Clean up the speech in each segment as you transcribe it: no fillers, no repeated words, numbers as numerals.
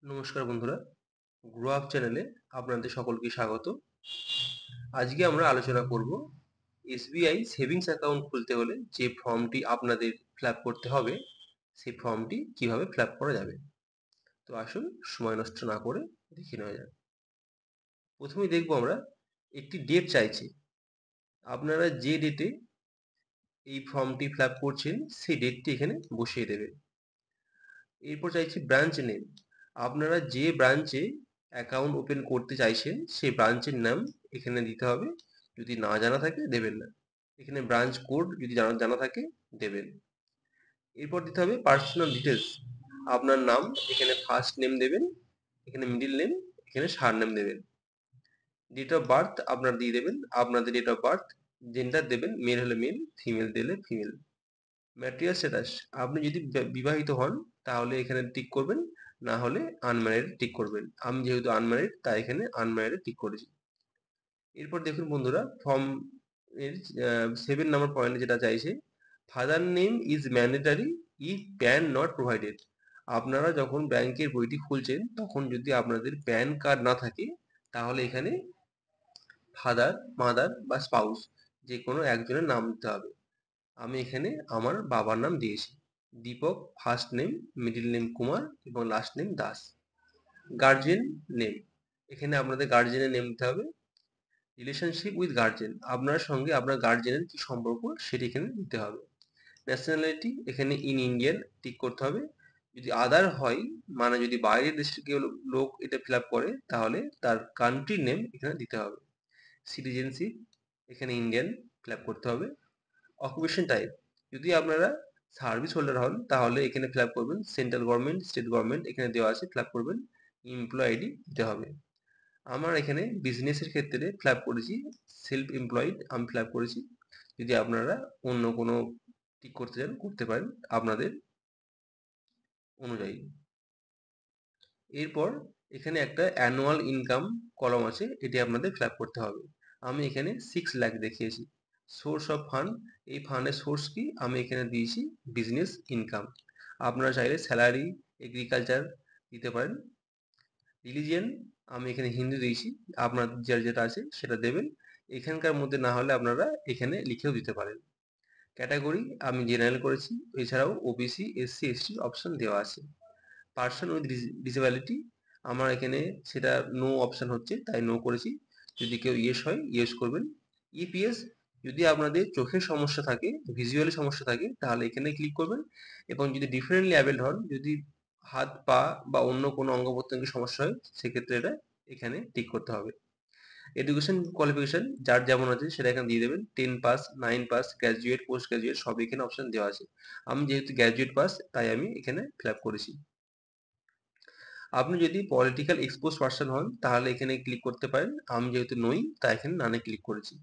নমস্কার বন্ধুরা, grow up চ্যানেলে আপনাদের সকলকে স্বাগত। আজকে আমরা আলোচনা করব এসবিআই সেভিংস অ্যাকাউন্ট খুলতে হলে যে ফর্মটি আপনাদের ফিল আপ করতে হবে সেই ফর্মটি কিভাবে ফিল আপ করা যাবে। তো আসুন সময় নষ্ট না করে দেখে নেওয়া যাক। প্রথমেই দেখব আমরা একটি ডেট চাইছে। আপনারা যে ডেটে এই ফর্মটি ফিল আপ করছেন সেই ডেটটি এখানে বসিয়ে দেবেন। এরপর চাইছি ব্রাঞ্চ নেম। আপনারা যে ব্রাঞ্চে অ্যাকাউন্ট ওপেন করতে চাইছেন সেই ব্রাঞ্চের নাম এখানে দিতে হবে। যদি না জানা থাকে দেবেন না। এখানে ব্রাঞ্চ কোড যদি জানা থাকে দেবেন। এরপর দিতে হবে পার্সোনাল ডিটেলস। আপনার নাম এখানে ফার্স্ট নেম দেবেন, এখানে মিডিল নেম, এখানে সারনেম দেবেন। ডেট অফ বার্থ আপনার দিয়ে দেবেন, আপনাদের ডেট অফ বার্থ। জেন্ডার দেবেন, মেল হলে মেল, ফিমেল দিলে ফিমেল। ম্যাটেরিয়াল স্ট্যাটাস, আপনি যদি বিবাহিত হন তাহলে এখানে টিক করবেন, না হলে আনম্যারিড টিক করবেন। আমি যেহেতু আনম্যারিড তাই এখানে আনম্যারিড টিক করেছি। এরপর দেখুন বন্ধুরা, ফর্ম এর 7 নম্বর পয়েন্টে যেটা চাইছে, father name is mandatory if pan not provided. আপনারা যখন ব্যাংকের বইটি খুলছেন তখন যদি আপনাদের প্যান কার্ড না থাকে তাহলে এখানে ফাদার, মাদার বা স্পাউস যে কোনো একজনের নাম দিতে হবে। আমি এখানে আমার বাবার নাম দিয়েছি, Deepak first name, middle name Kumar এবং last name Das. Guardian name, এখানে আপনাদের গার্জেনের নেম দিতে হবে। রিলেশনশিপ উইথ গার্জেন, আপনার সঙ্গে আপনার গার্জেনের কি সম্পর্ক সেটি এখানে দিতে হবে। ন্যাশনালিটি, এখানে ইন ইন্ডিয়ান টিক করতে হবে। যদি আদার হয়, মানে যদি বাইরের দেশের কেউ লোক এটা ফিল আপ করে তাহলে তার কান্ট্রি নেম এখানে দিতে হবে। সিটিজেনশিপ, এখানে ইন্ডিয়ান ফিল আপ করতে হবে। অকুপেশন টাইপ, যদি আপনারা সার্ভিস হোল্ডার হন তাহলে এখানে ফিল আপ করবেন সেন্ট্রাল গভর্নমেন্ট, স্টেট গভর্নমেন্ট এখানে দেওয়া আছে, ফিল আপ করবেন। এমপ্লয় আইডি দিতে হবে। আমার এখানে বিজনেসের ক্ষেত্রে ফিল আপ করেছি সেলফ এমপ্লয়েড, আমি ফিল আপ করেছি। যদি আপনারা অন্য কোনো টিক করতে চান করতে পারেন আপনাদের অনুযায়ী। এরপর এখানে একটা অ্যানুয়াল ইনকাম কলম আছে, এটি আপনাদের ফিল আপ করতে হবে। আমি এখানে 6 লাখ দেখিয়েছি। সোর্স অফ ফান্ড, এই ফান্ডের সোর্স কি, আমি এখানে দিয়েছি বিজনেস ইনকাম। আপনারা চাইলে স্যালারি, এগ্রিকালচার দিতে পারেন। রিলিজিয়ন, আমি এখানে হিন্দু দিয়েছি, আপনার যার যেটা আছে সেটা দেবেন। এখানকার মধ্যে না হলে আপনারা এখানে লিখেও দিতে পারেন। ক্যাটাগরি আমি জেনারেল করেছি, এছাড়াও ওবিসি, এসসি, এসটি অপশন দেওয়া আছে। পার্সন উইথ ডিসেবিলিটি, আমার এখানে সেটা নো অপশন হচ্ছে তাই নো করেছি। যদি কেউ ইয়েস হয় ইয়েস করবেন। ইপিএস, যদি আপনাদের চোখের সমস্যা থাকে, ভিজুয়ালি সমস্যা থাকে তাহলে এখানে ক্লিক করবেন। এবং যদি ডিফারেন্টলি অ্যাবেলড হন, যদি হাত পা বা অন্য কোনো অঙ্গ প্রত্যঙ্গের সমস্যা হয় সেক্ষেত্রে এটা এখানে টিক করতে হবে। এডুকেশন কোয়ালিফিকেশন যার যেমন আছে সেটা এখানে দিয়ে দেবেন। 10 pass, 9 pass, graduate, post graduate সব এখানে অপশন দেওয়া আছে। আমি যেহেতু গ্র্যাজুয়েট পাস তাই আমি এখানে ফিল আপ করেছি। আপনি যদি পলিটিক্যাল এক্সপোজ পার্সন হন তাহলে এখানে ক্লিক করতে পারেন, আমি যেহেতু নই তাই এখানে নানে ক্লিক করেছি।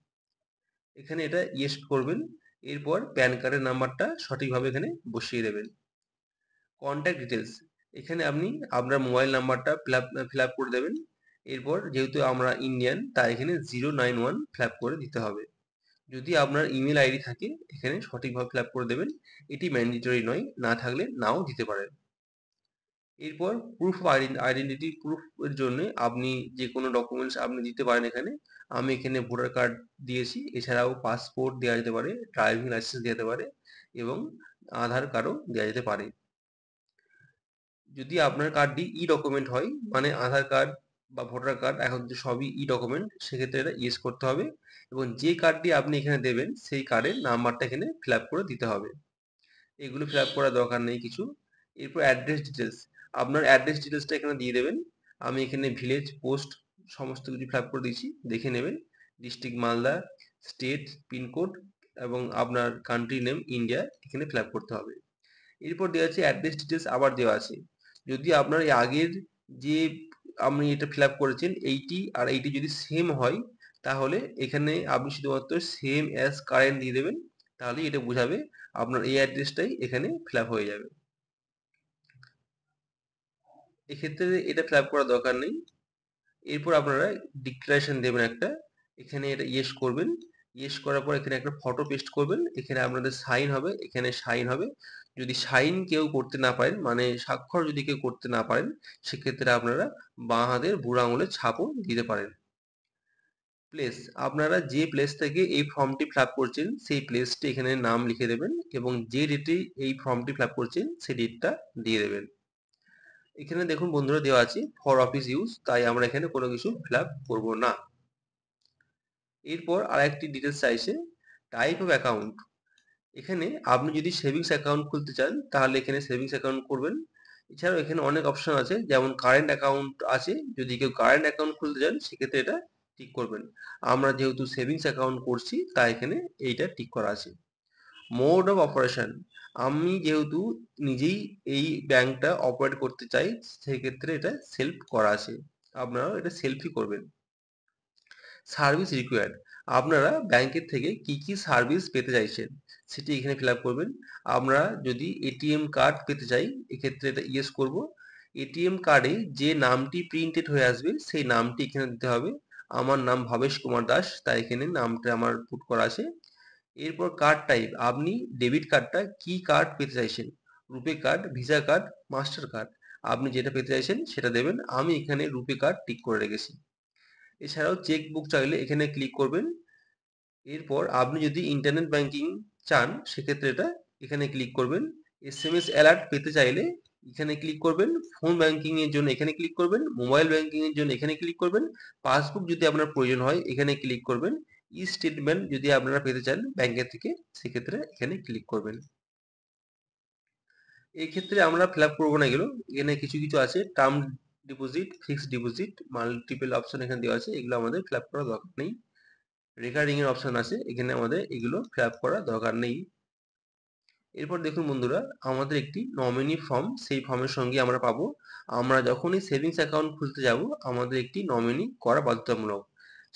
এখানে এটা ইয়েস করবেন। এরপর প্যান কার্ডের নাম্বারটা সঠিকভাবে এখানে বসিয়ে দেবেন। কন্ট্যাক্ট ডিটেলস, এখানে আপনি আপনার মোবাইল নাম্বারটা ফিল আপ করে দেবেন। এরপর যেহেতু আমরা ইন্ডিয়ান তাই এখানে 091 ফিল আপ করে দিতে হবে। যদি আপনার ইমেল আইডি থাকে এখানে সঠিকভাবে ফিল আপ করে দেবেন। এটি ম্যান্ডেটরি নয়, না থাকলে নাও দিতে পারেন। এরপর প্রুফ অফ আইডেন্টিটি প্রুফের জন্য আপনি যে কোনো ডকুমেন্টস আপনি দিতে পারেন এখানে। আমি এখানে ভোটার কার্ড দিয়েছি, এছাড়াও পাসপোর্ট দেওয়া যেতে পারে, ড্রাইভিং লাইসেন্স দেওয়া যেতে পারে এবং আধার কার্ডও দেওয়া যেতে পারে। যদি আপনার কার্ডটি ই ডকুমেন্ট হয়, মানে আধার কার্ড বা ভোটার কার্ড এখন তো সবই ই ডকুমেন্ট, সেক্ষেত্রে এটা ইয়েস করতে হবে। এবং যে কার্ডটি আপনি এখানে দেবেন সেই কার্ডের নাম্বারটা এখানে ফিল আপ করে দিতে হবে। এগুলো ফিল আপ করার দরকার নেই কিছু। এরপর অ্যাড্রেস ডিটেলস, আপনার অ্যাড্রেস ডিটেলসটা এখানে দিয়ে দেবেন। আমি এখানে ভিলেজ, পোস্ট সমস্ত কিছু ফিল আপ করে দিয়েছি, দেখে নেবেন। ডিস্ট্রিক্ট মালদা, স্টেট, পিনকোড এবং আপনার কান্ট্রি নেম ইন্ডিয়া এখানে ফিল আপ করতে হবে। এরপর দেওয়া আছে অ্যাড্রেস ডিটেলস, আবার দেওয়া আছে। যদি আপনার এই আগের যে আপনি এটা ফিল আপ করেছেন এইটি আর এইটি যদি সেম হয় তাহলে এখানে আপনি শুধুমাত্র সেম অ্যাজ কারেন্ট দিয়ে দেবেন, তাহলেই এটা বোঝাবে আপনার এই অ্যাড্রেসটাই এখানে ফিল আপ হয়ে যাবে। এক্ষেত্রে এটা ফিল আপ করার দরকার নেই। এরপর আপনারা ডিক্লারেশন দেবেন একটা, এখানে এটা ইয়েস করবেন। ইয়েস করার পর এখানে একটা ফটো পেস্ট করবেন, এখানে আপনাদের সাইন হবে, এখানে সাইন হবে। যদি সাইন কেউ করতে না পারেন, মানে স্বাক্ষর যদি কেউ করতে না পারেন, সেক্ষেত্রে আপনারা বাঁ হাতের বুড়ো আঙুলের ছাপও দিতে পারেন। প্লেস, আপনারা যে প্লেস থেকে এই ফর্মটি ফিল আপ করছেন সেই প্লেসটি এখানে নাম লিখে দেবেন এবং যে ডেটে এই ফর্মটি ফিল আপ করছেন সেই ডেটটা দিয়ে দেবেন। এখানে দেখুন বন্ধুরা দেওয়া আছে ফর অফিস ইউজ, তাই আমরা এখানে কোনো কিছু ফিল আপ করবো না। এরপর আরেকটি ডিটেলস চাইছে, টাইপ অফ অ্যাকাউন্ট। এখানে আপনি যদি সেভিংস অ্যাকাউন্ট খুলতে চান তাহলে এখানে সেভিংস অ্যাকাউন্ট করবেন। এছাড়াও এখানে অনেক অপশন আছে, যেমন কারেন্ট অ্যাকাউন্ট আছে, যদি কেউ কারেন্ট অ্যাকাউন্ট খুলতে চান সেক্ষেত্রে এটা টিক করবেন। আমরা যেহেতু সেভিংস অ্যাকাউন্ট করছি তাই এখানে এইটা টিক করা আছে। মোড অফ অপারেশন, আমি যেহেতু নিজেই এই ব্যাংকটা অপারেট করতে চাই সেক্ষেত্রে এটা সেলফ করা আছে, আপনারাও এটা সেলফই করবেন। সার্ভিস রিকোয়ার্ড, আপনারা ব্যাংকের থেকে কি কি সার্ভিস পেতে চাইছেন সেটি এখানে ফিল আপ করবেন। আমরা যদি এটিএম কার্ড পেতে চাই এক্ষেত্রে এটা ইয়েস করব। এটিএম কার্ডে যে নামটি প্রিন্টেড হয়ে আসবে সেই নামটি এখানে দিতে হবে। আমার নাম ভবেশ কুমার দাস, তাই এখানে নামটা আমার পুট করা আছে। এরপর কার্ড টাইপ, আপনি ডেবিট কার্ডটা কি কার্ড পেতে চাইছেন, RuPay card, Visa card, Mastercard, আপনি যেটা পেতে চাইছেন সেটা দেবেন। আমি এখানে রুপে কার্ড টিক করে রেখেছি। এছাড়াও চেক বুক চাইলে এখানে ক্লিক করবেন। এরপর আপনি যদি ইন্টারনেট ব্যাংকিং চান সেক্ষেত্রে এটা এখানে ক্লিক করবেন। এসএমএস অ্যালার্ট পেতে চাইলে এখানে ক্লিক করবেন। ফোন ব্যাংকিং এর জন্য এখানে ক্লিক করবেন। মোবাইল ব্যাংকিং এর জন্য এখানে ক্লিক করবেন। পাসবুক যদি আপনার প্রয়োজন হয় এখানে ক্লিক করবেন। ই স্টেটমেন্ট যদি আপনারা পেতে চান ব্যাংকের থেকে সেক্ষেত্রে এখানে ক্লিক করবেন। এই ক্ষেত্রে আমরা ফিল আপ করবো না এগুলো, এখানে কিছু কিছু আছে term deposit, fixed deposit, multiple option এখানে দেওয়া আছে, এগুলো আমাদের ফিল আপ করার দরকার নেই। রেকারিং এর অপশন আছে, এখানে আমাদের এগুলো ফিল আপ করার দরকার নেই। এরপর দেখুন বন্ধুরা, আমাদের একটি নমিনি ফর্ম, সেই ফর্মের সঙ্গে আমরা পাবো, আমরা যখনই সেভিংস অ্যাকাউন্ট খুলতে যাব আমাদের একটি নমিনি করা বাধ্যতামূলক।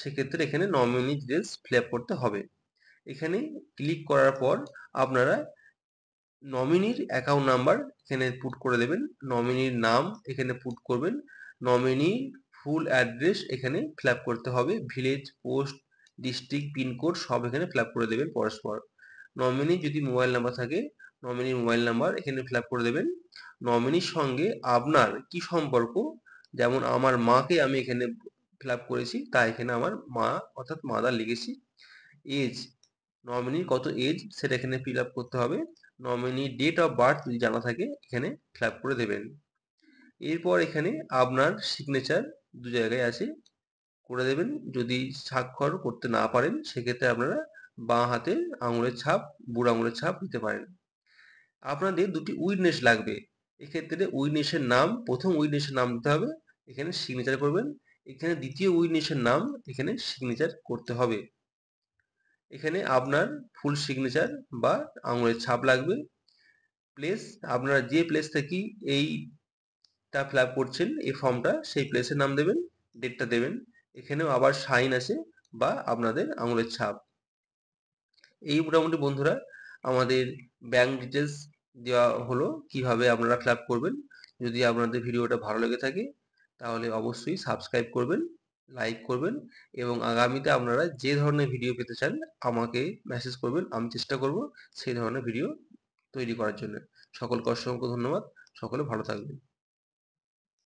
সেক্ষেত্রে এখানে নমিনি ডিটেলস ফিল আপ করতে হবে। এখানে ক্লিক করার পর আপনারা নমিনির অ্যাকাউন্ট নাম্বার এখানে পুট করে দেবেন, নমিনির নাম এখানে পুট করবেন, নমিনি ফুল অ্যাড্রেস এখানে ফিল আপ করতে হবে, ভিলেজ, পোস্ট, ডিস্ট্রিক্ট, পিনকোড সব এখানে ফিল আপ করে দেবেন পরস্পর। নমিনি যদি মোবাইল নাম্বার থাকে নমিনির মোবাইল নাম্বার এখানে ফিল আপ করে দেবেন। নমিনির সঙ্গে আপনার কি সম্পর্ক, যেমন আমার মাকে আমি এখানে ফিল আপ করেছি তাই এখানে আমার মা অর্থাৎ মাদার লিখেছি। এজ, নমিনির কত এজ সেটা এখানে ফিল আপ করতে হবে। নমিনি ডেট অফ বার্থ যদি জানা থাকে এখানে ফিল আপ করে দেবেন। এরপর এখানে আপনার সিগনেচার দু জায়গায় আছে, করে দেবেন। যদি স্বাক্ষর করতে না পারেন সেক্ষেত্রে আপনারা বাঁ হাতের আঙুলের ছাপ, বুড়ো আঙুলের ছাপ দিতে পারেন। আপনাদের দুটি উইটনেস লাগবে, এক্ষেত্রে উইটনেসের নাম, প্রথম উইটনেসের নাম দিতে হবে, এখানে সিগনেচার করবেন। এখানে দ্বিতীয় উইটনেসের নাম এখানে সিগনেচার করতে হবে। এখানে আপনার ফুল সিগনেচার বা আঙুলের ছাপ লাগবে। প্লেস, আপনারা যে প্লেস থেকে এইটা ফিল আপ করছেন এই ফর্মটা সেই প্লেসের নাম দেবেন, ডেটটা দেবেন। এখানেও আবার সাইন আছে বা আপনাদের আঙুলের ছাপ। এই মোটামুটি বন্ধুরা আমাদের ব্যাংক ডিটেলস দেওয়া হলো, কিভাবে আপনারা ফিল আপ করবেন। যদি আপনাদের ভিডিওটা ভালো লেগে থাকে তাহলে অবশ্যই সাবস্ক্রাইব করবেন, লাইক করবেন এবং আগামীতে আপনারা যে ধরনের ভিডিও পেতে চান আমাকে মেসেজ করবেন, আমি চেষ্টা করব সেই ধরনের ভিডিও তৈরি করার জন্য। সকলকে অসংখ্য ধন্যবাদ, সকলে ভালো থাকবেন।